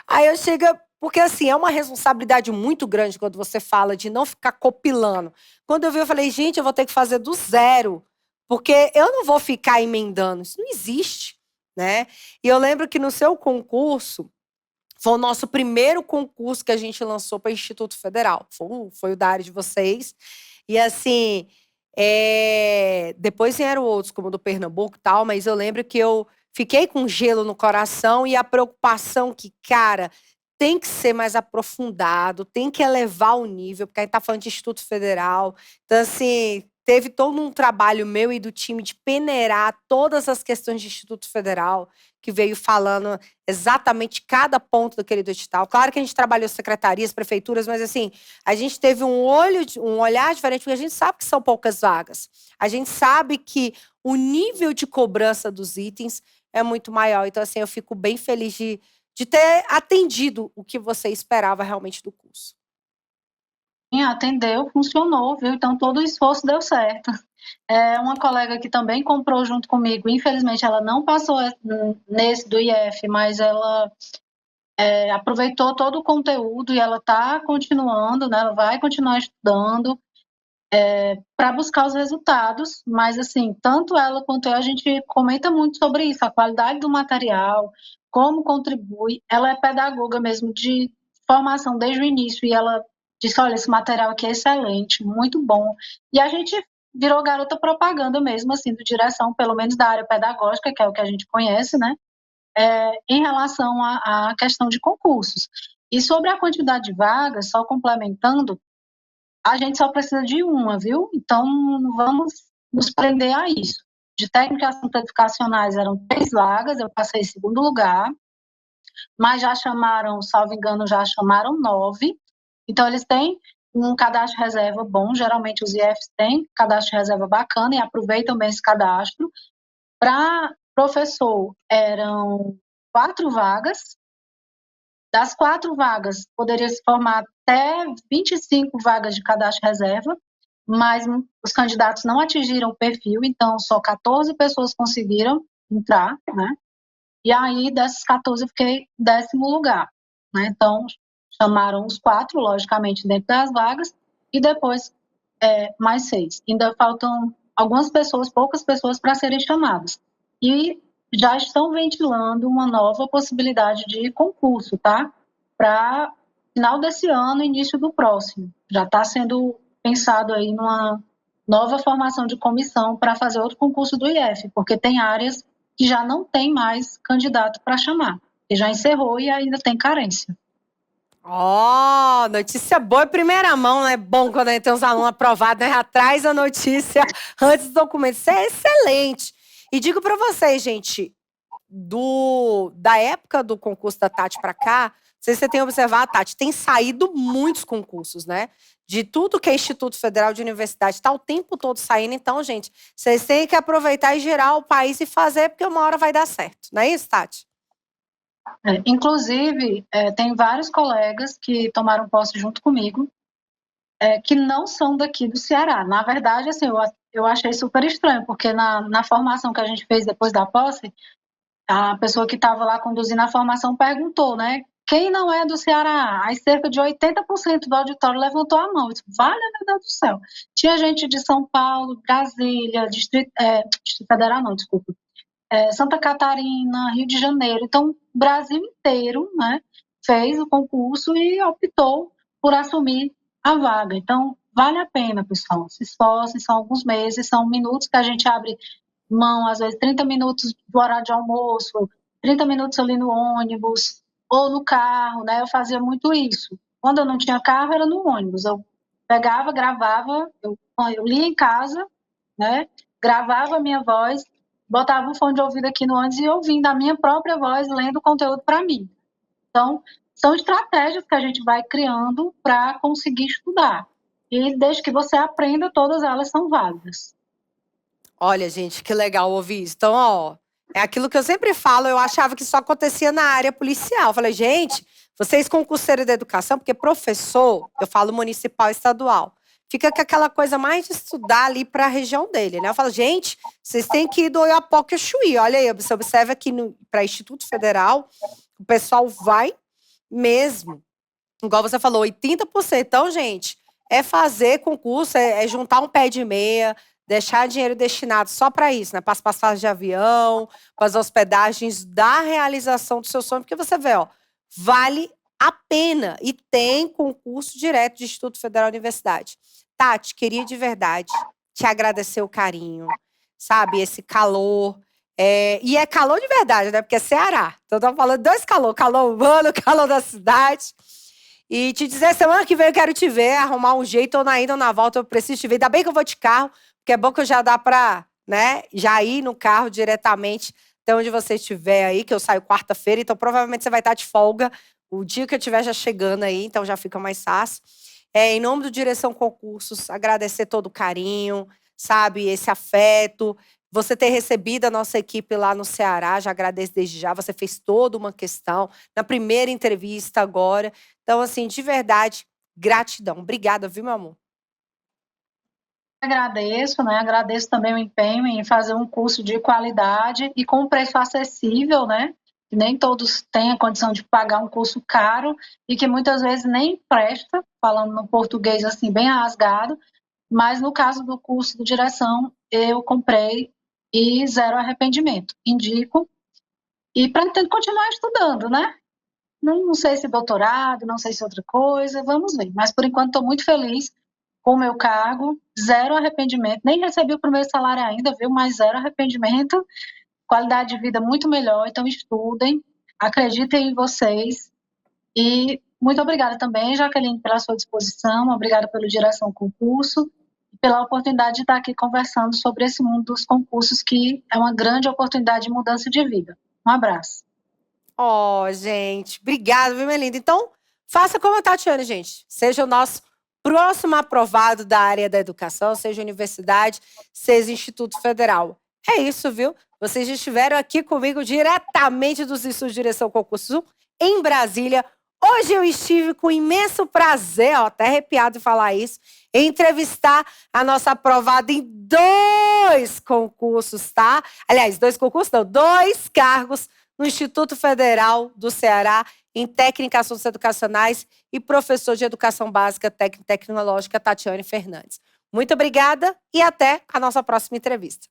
Speaker 1: Aí eu chego, porque assim, é uma responsabilidade muito grande quando você fala de não ficar copilando. Quando eu vi, eu falei, gente, eu vou ter que fazer do zero, porque eu não vou ficar emendando, isso não existe, né? E eu lembro que no seu concurso, foi o nosso primeiro concurso que a gente lançou para o Instituto Federal, foi o da área de vocês, e assim, depois vieram outros, como o do Pernambuco e tal, mas eu lembro que eu fiquei com gelo no coração e a preocupação que, cara, tem que ser mais aprofundado, tem que elevar o nível, porque a gente tá falando de Instituto Federal. Então, assim, teve todo um trabalho meu e do time de peneirar todas as questões de Instituto Federal, que veio falando exatamente cada ponto daquele do edital. Claro que a gente trabalhou secretarias, prefeituras, mas assim, a gente teve um olhar diferente, porque a gente sabe que são poucas vagas. A gente sabe que o nível de cobrança dos itens é muito maior. Então, assim, eu fico bem feliz de ter atendido o que você esperava realmente do curso.
Speaker 2: Atendeu, funcionou, viu? Então todo o esforço deu certo. Uma colega que também comprou junto comigo, infelizmente ela não passou nesse do IF, mas ela aproveitou todo o conteúdo e ela está continuando, né? Ela vai continuar estudando para buscar os resultados, mas assim, tanto ela quanto eu, a gente comenta muito sobre isso, a qualidade do material, como contribui. Ela é pedagoga mesmo de formação desde o início e ela disse, olha, esse material aqui é excelente, muito bom. E a gente virou garota propaganda mesmo, assim, de direção, pelo menos da área pedagógica, que é o que a gente conhece, né? Em relação à questão de concursos. E sobre a quantidade de vagas, só complementando, a gente só precisa de uma, viu? Então, vamos nos prender a isso. De técnicas educacionais eram 3 vagas, eu passei em segundo lugar, mas já chamaram, salvo engano, já chamaram 9. Então, eles têm um cadastro de reserva bom, geralmente os IFs têm cadastro de reserva bacana e aproveitam bem esse cadastro. Para professor, eram 4 vagas. Das 4 vagas, poderia se formar até 25 vagas de cadastro de reserva, mas os candidatos não atingiram o perfil, então só 14 pessoas conseguiram entrar, né? E aí, dessas 14, eu fiquei em 10º lugar, né? Então, chamaram os 4, logicamente, dentro das vagas, e depois mais 6. Ainda faltam algumas pessoas, poucas pessoas, para serem chamadas. E já estão ventilando uma nova possibilidade de concurso, tá? Para final desse ano, início do próximo. Já está sendo pensado aí numa nova formação de comissão para fazer outro concurso do IF, porque tem áreas e já não tem mais candidato para chamar. E já encerrou e ainda tem carência.
Speaker 1: Ó, notícia boa em primeira mão, né? Bom quando a gente tem uns alunos aprovados, né? Já traz a notícia antes do documento. Isso é excelente. E digo para vocês, gente, da época do concurso da Tati para cá, não sei se você tem observado, Tati, tem saído muitos concursos, né? De tudo que é Instituto Federal de Universidade, está o tempo todo saindo. Então, gente, vocês têm que aproveitar e girar o país e fazer, porque uma hora vai dar certo. Não é isso, Tati?
Speaker 2: Inclusive, tem vários colegas que tomaram posse junto comigo, que não são daqui do Ceará. Na verdade, assim, eu achei super estranho, porque na formação que a gente fez depois da posse, a pessoa que estava lá conduzindo a formação perguntou, né? Quem não é do Ceará? Aí cerca de 80% do auditório levantou a mão. Eu disse, vale, meu Deus do céu. Tinha gente de São Paulo, Brasília, Distrito Federal, não, desculpa. Santa Catarina, Rio de Janeiro. Então, o Brasil inteiro, né, fez o concurso e optou por assumir a vaga. Então, vale a pena, pessoal. Se esforcem, são alguns meses, são minutos que a gente abre mão, às vezes 30 minutos do horário de almoço, 30 minutos ali no ônibus ou no carro, né? Eu fazia muito isso. Quando eu não tinha carro, era no ônibus. Eu pegava, gravava, eu lia em casa, né? Gravava a minha voz, botava um fone de ouvido aqui no ônibus e ouvindo a minha própria voz, lendo o conteúdo para mim. Então, são estratégias que a gente vai criando para conseguir estudar. E desde que você aprenda, todas elas são válidas.
Speaker 1: Olha, gente, que legal ouvir isso. Então, ó, é aquilo que eu sempre falo, eu achava que só acontecia na área policial. Eu falei, gente, vocês concurseiros da educação, porque professor, eu falo municipal e estadual, fica com aquela coisa mais de estudar ali para a região dele, né? Eu falo, gente, vocês têm que ir do Oiapoque ao Chuí. Olha aí, você observa aqui para Instituto Federal, o pessoal vai mesmo. Igual você falou, 80%. Então, gente, é fazer concurso, é juntar um pé de meia, deixar dinheiro destinado só para isso, né? Para as passagens de avião, para as hospedagens da realização do seu sonho, porque você vê, ó, vale a pena. E tem concurso direto de Instituto Federal Universidade. Tati, queria de verdade te agradecer o carinho, sabe? Esse calor. E é calor de verdade, né? Porque é Ceará. Então, eu tô falando dois calor humano, calor da cidade. E te dizer, semana que vem eu quero te ver, arrumar um jeito, ou na ida ou na volta, eu preciso te ver. Ainda bem que eu vou de carro, porque é bom que já dá pra, né, já ir no carro diretamente até onde você estiver aí, que eu saio quarta-feira, então provavelmente você vai estar de folga o dia que eu estiver já chegando aí, então já fica mais fácil. Em nome do Direção Concursos, agradecer todo o carinho, sabe, esse afeto, você ter recebido a nossa equipe lá no Ceará, já agradeço desde já, você fez toda uma questão, na primeira entrevista agora. Então, assim, de verdade, gratidão. Obrigada, viu, meu amor?
Speaker 2: Agradeço, né? Agradeço também o empenho em fazer um curso de qualidade e com um preço acessível, né? Que nem todos têm a condição de pagar um curso caro e que muitas vezes nem presta, falando no português assim bem rasgado, mas no caso do curso de direção, eu comprei e zero arrependimento. Indico e pretendo continuar estudando, né? Não sei se doutorado, não sei se outra coisa, vamos ver. Mas por enquanto estou muito feliz com o meu cargo, zero arrependimento. Nem recebi o primeiro salário ainda, viu? Mas zero arrependimento, qualidade de vida muito melhor. Então estudem, acreditem em vocês. E muito obrigada também, Jaqueline, pela sua disposição, obrigada pela direção do concurso e pela oportunidade de estar aqui conversando sobre esse mundo dos concursos, que é uma grande oportunidade de mudança de vida. Um abraço.
Speaker 1: Ó, gente, obrigada, viu, minha linda? Então, faça como a Tatiana, gente. Seja o nosso próximo aprovado da área da educação, seja universidade, seja Instituto Federal. É isso, viu? Vocês já estiveram aqui comigo diretamente dos Estudos de Direção Concurso em Brasília. Hoje eu estive com imenso prazer, ó, até arrepiado de falar isso, em entrevistar a nossa aprovada em 2 concursos, tá? Aliás, 2 concursos não, 2 cargos no Instituto Federal do Ceará, em técnica em assuntos educacionais e professor de educação básica técnico tecnológica, Tatiane Fernandes. Muito obrigada e até a nossa próxima entrevista.